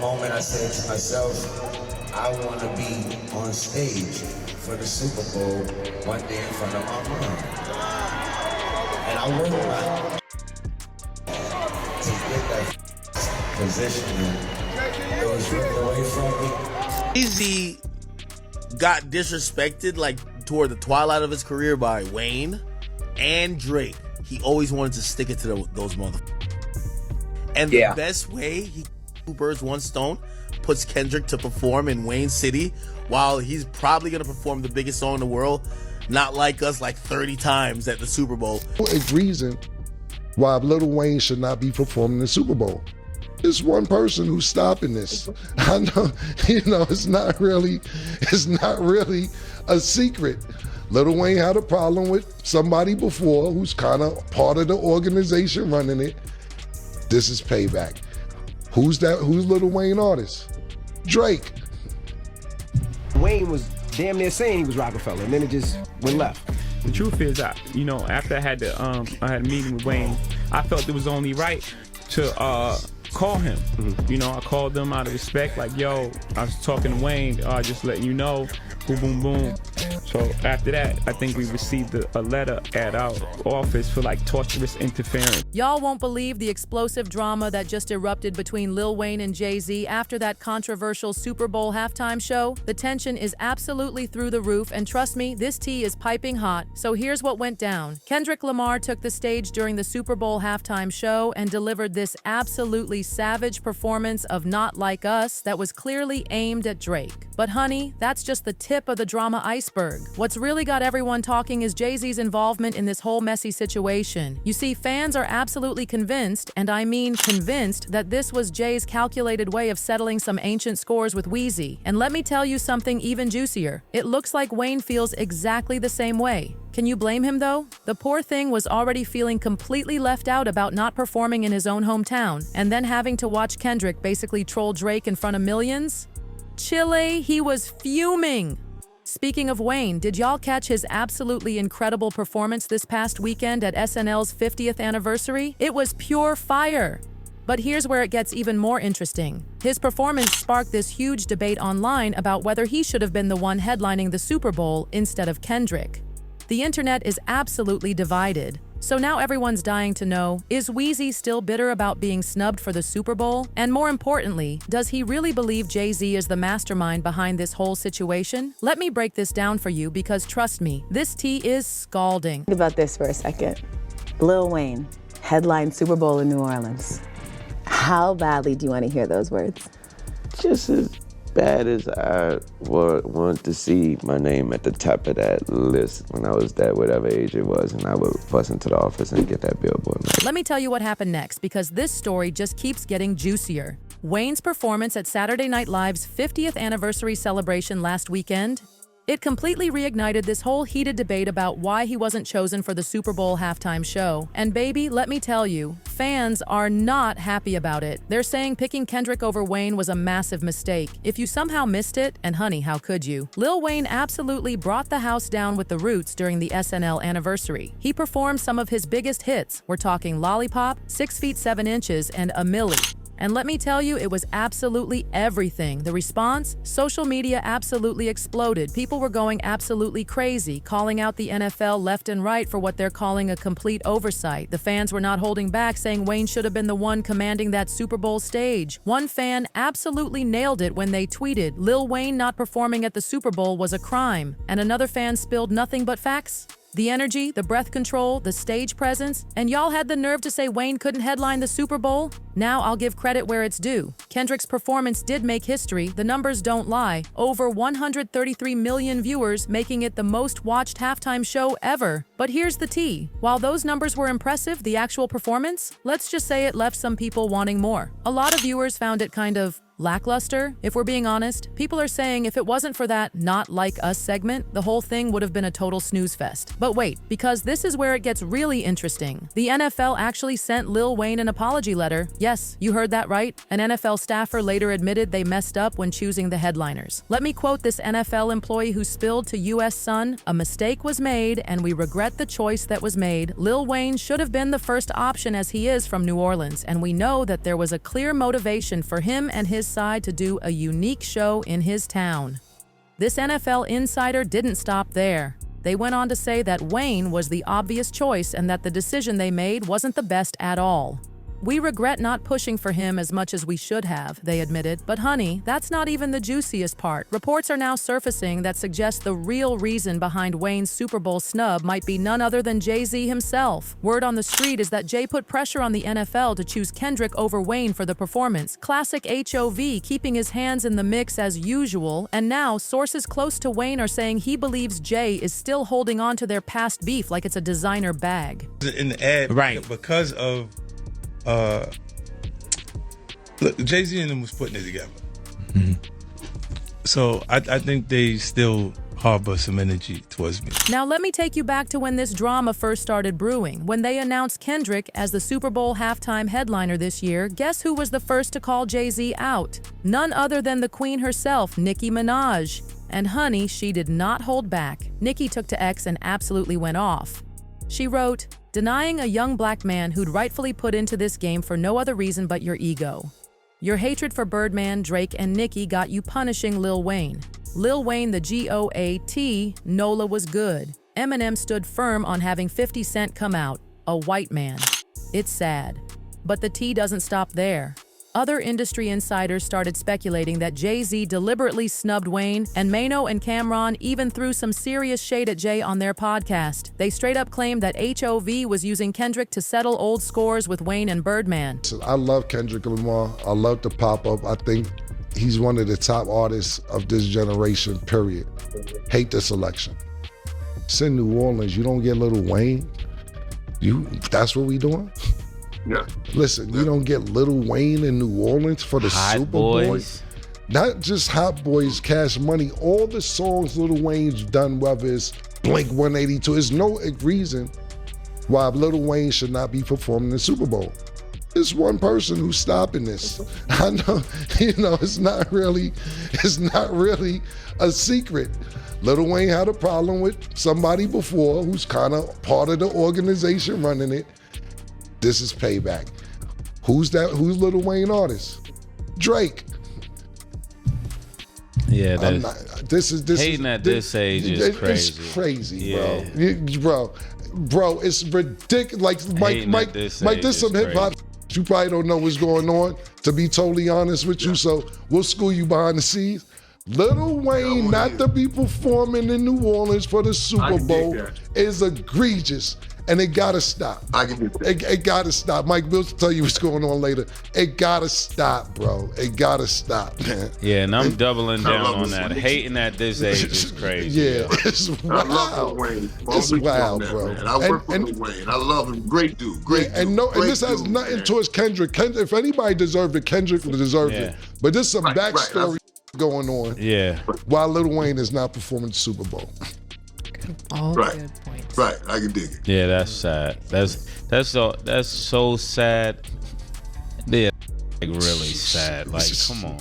moment I said to myself, I want to be on stage for the Super Bowl one day in front of my mom. And I worked hard to get that position, and it was ripped away from me. Weezy got disrespected like toward the twilight of his career by Wayne and Drake. He always wanted to stick it to those motherfuckers. And the best way he two birds one stone puts Kendrick to perform in Wayne City while he's probably gonna perform the biggest song in the world, Not Like Us, like 30 times at the Super Bowl. A reason why Lil Wayne should not be performing the Super Bowl. There's one person who's stopping this. I know, it's not really a secret. Lil Wayne had a problem with somebody before who's kind of part of the organization running it. This is payback. Who's that? Who's Lil Wayne artist? Drake. Wayne was damn near saying he was Rockefeller, and then it just went left. The truth is, after I had a meeting with Wayne, I felt it was only right to call him. I called him out of respect, like, yo, I was talking to Wayne, just letting you know, boom, boom, boom. So after that, I think we received a letter at our office for like torturous interference. Y'all won't believe the explosive drama that just erupted between Lil Wayne and Jay-Z after that controversial Super Bowl halftime show. The tension is absolutely through the roof, and trust me, this tea is piping hot. So here's what went down. Kendrick Lamar took the stage during the Super Bowl halftime show and delivered this absolutely savage performance of Not Like Us that was clearly aimed at Drake. But honey, that's just the tip of the drama iceberg. What's really got everyone talking is Jay-Z's involvement in this whole messy situation. You see, fans are absolutely convinced, and I mean convinced, that this was Jay's calculated way of settling some ancient scores with Weezy. And let me tell you something even juicier. It looks like Wayne feels exactly the same way. Can you blame him though? The poor thing was already feeling completely left out about not performing in his own hometown, and then having to watch Kendrick basically troll Drake in front of millions? Chile, he was fuming. Speaking of Wayne, did y'all catch his absolutely incredible performance this past weekend at SNL's 50th anniversary? It was pure fire. But here's where it gets even more interesting. His performance sparked this huge debate online about whether he should have been the one headlining the Super Bowl instead of Kendrick. The internet is absolutely divided. So now everyone's dying to know, is Weezy still bitter about being snubbed for the Super Bowl? And more importantly, does he really believe Jay-Z is the mastermind behind this whole situation? Let me break this down for you because trust me, this tea is scalding. Think about this for a second. Lil Wayne, headline Super Bowl in New Orleans. How badly do you want to hear those words? Just as bad as I would want to see my name at the top of that list when I was that whatever age it was, and I would bust into the office and get that billboard. Let me tell you what happened next, because this story just keeps getting juicier. Wayne's performance at Saturday Night Live's 50th anniversary celebration last weekend, it completely reignited this whole heated debate about why he wasn't chosen for the Super Bowl halftime show. And baby, let me tell you, fans are not happy about it. They're saying picking Kendrick over Wayne was a massive mistake. If you somehow missed it, and honey, how could you? Lil Wayne absolutely brought the house down with the Roots during the SNL anniversary. He performed some of his biggest hits. We're talking Lollipop, 6 feet 7 inches, and A Milli. And let me tell you, it was absolutely everything. The response? Social media absolutely exploded. People were going absolutely crazy, calling out the NFL left and right for what they're calling a complete oversight. The fans were not holding back, saying Wayne should have been the one commanding that Super Bowl stage. One fan absolutely nailed it when they tweeted, "Lil Wayne not performing at the Super Bowl was a crime." And another fan spilled nothing but facts. The energy, the breath control, the stage presence, and y'all had the nerve to say Wayne couldn't headline the Super Bowl? Now I'll give credit where it's due. Kendrick's performance did make history, the numbers don't lie. Over 133 million viewers, making it the most watched halftime show ever. But here's the tea. While those numbers were impressive, the actual performance, let's just say it left some people wanting more. A lot of viewers found it kind of lackluster. If we're being honest, people are saying if it wasn't for that Not Like Us segment, the whole thing would have been a total snooze fest. But wait, because this is where it gets really interesting. The NFL actually sent Lil Wayne an apology letter. Yes, you heard that right. An NFL staffer later admitted they messed up when choosing the headliners. Let me quote this NFL employee who spilled to US Sun, "A mistake was made and we regret the choice that was made. Lil Wayne should have been the first option as he is from New Orleans, and we know that there was a clear motivation for him and his his side to do a unique show in his town. This NFL insider didn't stop there. They went on to say that Wayne was the obvious choice and that the decision they made wasn't the best at all. "We regret not pushing for him as much as we should have," they admitted. But honey, that's not even the juiciest part. Reports are now surfacing that suggest the real reason behind Wayne's Super Bowl snub might be none other than Jay-Z himself. Word on the street is that Jay put pressure on the NFL to choose Kendrick over Wayne for the performance. Classic HOV, keeping his hands in the mix as usual. And now, sources close to Wayne are saying he believes Jay is still holding on to their past beef like it's a designer bag. In the ad, Right. because of look, Jay-Z and them was putting it together. So I think they still harbor some energy towards me. Now let me take you back to when this drama first started brewing. When they announced Kendrick as the Super Bowl halftime headliner this year, guess who was the first to call Jay-Z out? None other than the queen herself, Nicki Minaj. And honey, she did not hold back. Nicki took to X and absolutely went off. She wrote, "Denying a young black man who'd rightfully put into this game for no other reason but your ego. Your hatred for Birdman, Drake, and Nicki got you punishing Lil Wayne. Lil Wayne, the GOAT, NOLA was good. Eminem stood firm on having 50 Cent come out, a white man. It's sad." But the tea doesn't stop there. Other industry insiders started speculating that Jay-Z deliberately snubbed Wayne, and Mano and Cameron even threw some serious shade at Jay on their podcast. They straight up claimed that HOV was using Kendrick to settle old scores with Wayne and Birdman. I love Kendrick Lamar. I love the pop-up. I think he's one of the top artists of this generation, period. Hate the selection. It's in New Orleans. You don't get Lil Wayne? That's what we doing? Yeah. Listen, you don't get Lil Wayne in New Orleans for the Hot Super Bowl. Boys. Not just Hot Boys, Cash Money, all the songs Lil Wayne's done, whether it's Blink 182, there's no reason why Lil Wayne should not be performing the Super Bowl. It's one person who's stopping this. I know, it's not really a secret. Lil Wayne had a problem with somebody before who's kind of part of the organization running it. This is payback. Who's Lil Wayne artist? Drake. Yeah, hating at this age is crazy. It's crazy, Yeah. bro. It's ridiculous. Mike, this some hip hop. You probably don't know what's going on. To be totally honest with you, so we'll school you behind the scenes. Lil Wayne not to be performing in New Orleans for the Super Bowl is egregious. And it gotta stop. I can do that. It gotta stop. Mike, we'll tell you what's going on later. It gotta stop, bro. It gotta stop, man. Yeah, and I'm doubling down on that. Hating at this age is crazy. Yeah, it's wild. I love Lil Wayne. It's wild, bro. Man. I work with Lil Wayne. I love him. Great dude. Great dude. And this has nothing towards Kendrick. If anybody deserved it, Kendrick deserved it. But there's some backstory going on. Yeah. Why Lil Wayne is not performing the Super Bowl. All good points. Right, I can dig it. Yeah, that's sad. That's so sad. Yeah, like really sad. Like, come on.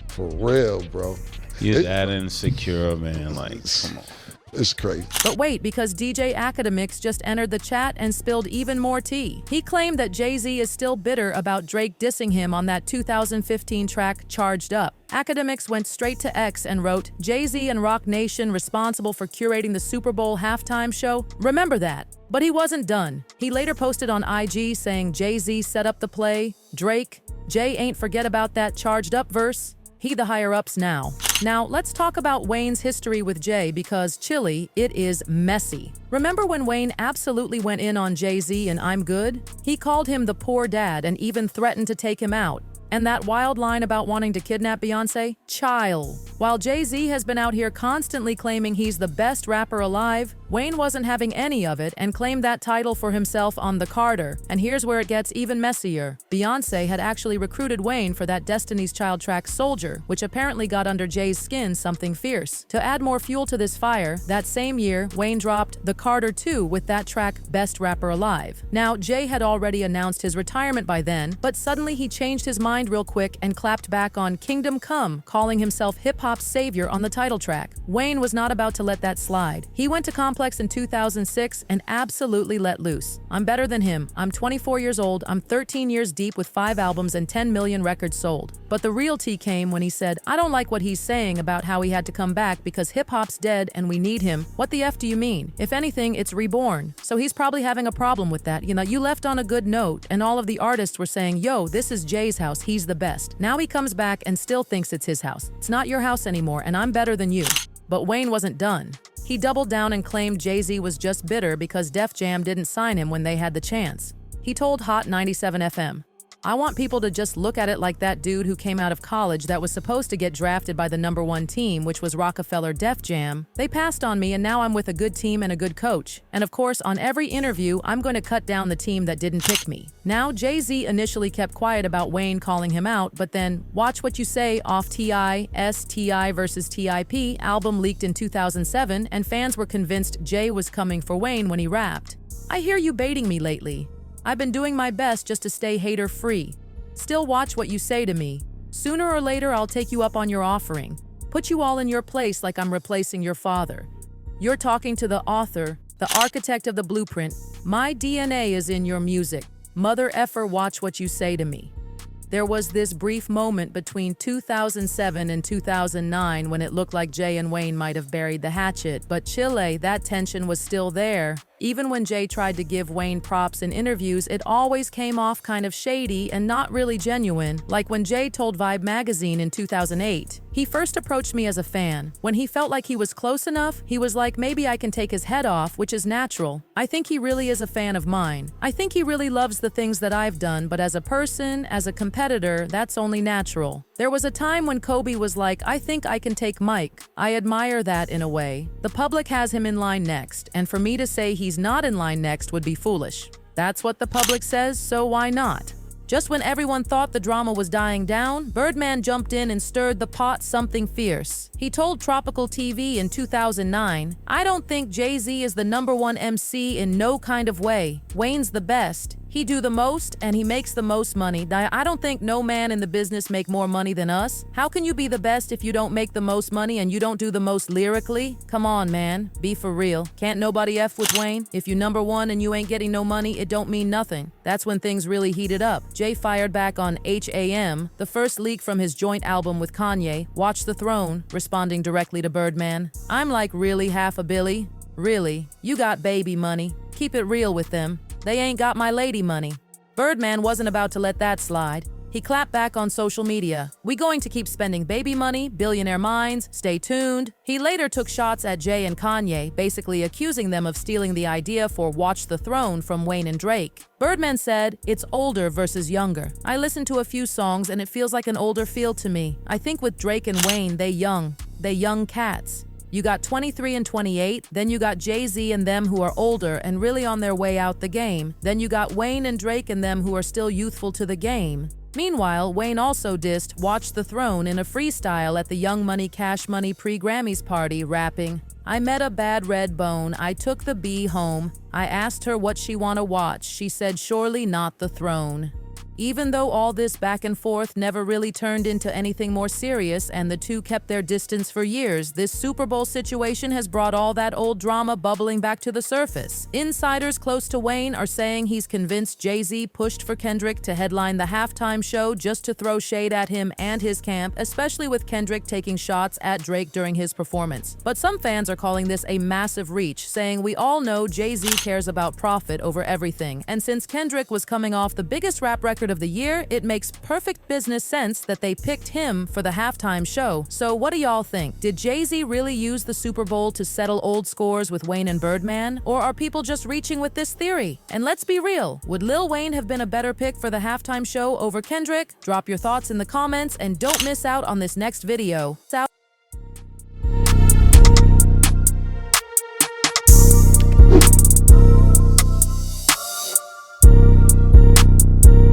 For real, bro. You're that insecure, man. Like, come on. It's crazy. But wait, because DJ Academics just entered the chat and spilled even more tea. He claimed that Jay-Z is still bitter about Drake dissing him on that 2015 track, Charged Up. Academics went straight to X and wrote, "Jay-Z and Rock Nation responsible for curating the Super Bowl halftime show? Remember that." But he wasn't done. He later posted on IG saying Jay-Z set up the play. Drake, Jay ain't forget about that Charged Up verse. He the higher-ups now. Now, let's talk about Wayne's history with Jay because, chilly, it is messy. Remember when Wayne absolutely went in on Jay-Z and I'm Good? He called him the poor dad and even threatened to take him out. And that wild line about wanting to kidnap Beyonce? Child. While Jay-Z has been out here constantly claiming he's the best rapper alive, Wayne wasn't having any of it and claimed that title for himself on The Carter. And here's where it gets even messier. Beyonce had actually recruited Wayne for that Destiny's Child track Soldier, which apparently got under Jay's skin something fierce. To add more fuel to this fire, that same year, Wayne dropped The Carter 2 with that track Best Rapper Alive. Now, Jay had already announced his retirement by then, but suddenly he changed his mind real quick and clapped back on Kingdom Come, calling himself hip-hop's savior on the title track. Wayne was not about to let that slide. He went to complex in 2006 and absolutely let loose. I'm better than him. I'm 24 years old. I'm 13 years deep with 5 albums and 10 million records sold. But the real tea came when he said, I don't like what he's saying about how he had to come back because hip-hop's dead and we need him. What the F do you mean? If anything, it's reborn. So he's probably having a problem with that. You know, you left on a good note and all of the artists were saying, yo, this is Jay's house. He's the best. Now he comes back and still thinks it's his house. It's not your house anymore and I'm better than you. But Wayne wasn't done. He doubled down and claimed Jay-Z was just bitter because Def Jam didn't sign him when they had the chance. He told Hot 97 FM, I want people to just look at it like that dude who came out of college that was supposed to get drafted by the #1 team, which was Rockefeller Def Jam. They passed on me and now I'm with a good team and a good coach. And of course, on every interview, I'm going to cut down the team that didn't pick me. Now, Jay-Z initially kept quiet about Wayne calling him out, but then Watch What You Say off T.I.'s T.I. vs. T.I.P. album leaked in 2007, and fans were convinced Jay was coming for Wayne when he rapped. I hear you baiting me lately. I've been doing my best just to stay hater-free. Still watch what you say to me. Sooner or later, I'll take you up on your offering. Put you all in your place like I'm replacing your father. You're talking to the author, the architect of the blueprint. My DNA is in your music. Mother effer, watch what you say to me. There was this brief moment between 2007 and 2009 when it looked like Jay and Wayne might have buried the hatchet, but Chile, that tension was still there. Even when Jay tried to give Wayne props in interviews, it always came off kind of shady and not really genuine, like when Jay told Vibe magazine in 2008. He first approached me as a fan. When he felt like he was close enough, he was like, maybe I can take his head off, which is natural. I think he really is a fan of mine. I think he really loves the things that I've done, but as a person, as a competitor, that's only natural. There was a time when Kobe was like, I think I can take Mike. I admire that in a way. The public has him in line next, and for me to say he's not in line next would be foolish. That's what the public says, so why not? Just when everyone thought the drama was dying down, Birdman jumped in and stirred the pot something fierce. He told Tropical TV in 2009, I don't think Jay-Z is the #1 MC in no kind of way. Wayne's the best. He do the most and he makes the most money. I don't think no man in the business make more money than us. How can you be the best if you don't make the most money and you don't do the most lyrically? Come on, man. Be for real. Can't nobody F with Wayne? If you #1 and you ain't getting no money, it don't mean nothing. That's when things really heated up. Jay fired back on HAM, the first leak from his joint album with Kanye, Watch the Throne, responding directly to Birdman. I'm like, really, half a billy? Really? You got baby money. Keep it real with them. They ain't got my lady money. Birdman wasn't about to let that slide. He clapped back on social media. We going to keep spending baby money, billionaire minds, stay tuned. He later took shots at Jay and Kanye, basically accusing them of stealing the idea for Watch the Throne from Wayne and Drake. Birdman said, it's older versus younger. I listened to a few songs and it feels like an older feel to me. I think with Drake and Wayne, they young cats. You got 23 and 28, then you got Jay-Z and them who are older and really on their way out the game. Then you got Wayne and Drake and them who are still youthful to the game. Meanwhile, Wayne also dissed Watch the Throne in a freestyle at the Young Money Cash Money pre-Grammys party, rapping, I met a bad red bone, I took the B home. I asked her what she wanna watch, she said surely not the throne. Even though all this back and forth never really turned into anything more serious and the two kept their distance for years, this Super Bowl situation has brought all that old drama bubbling back to the surface. Insiders close to Wayne are saying he's convinced Jay-Z pushed for Kendrick to headline the halftime show just to throw shade at him and his camp, especially with Kendrick taking shots at Drake during his performance. But some fans are calling this a massive reach, saying we all know Jay-Z cares about profit over everything, and since Kendrick was coming off the biggest rap record of the year, it makes perfect business sense that they picked him for the halftime show. So what do y'all think? Did Jay-Z really use the Super Bowl to settle old scores with Wayne and Birdman? Or are people just reaching with this theory? And let's be real, would Lil Wayne have been a better pick for the halftime show over Kendrick? Drop your thoughts in the comments and don't miss out on this next video.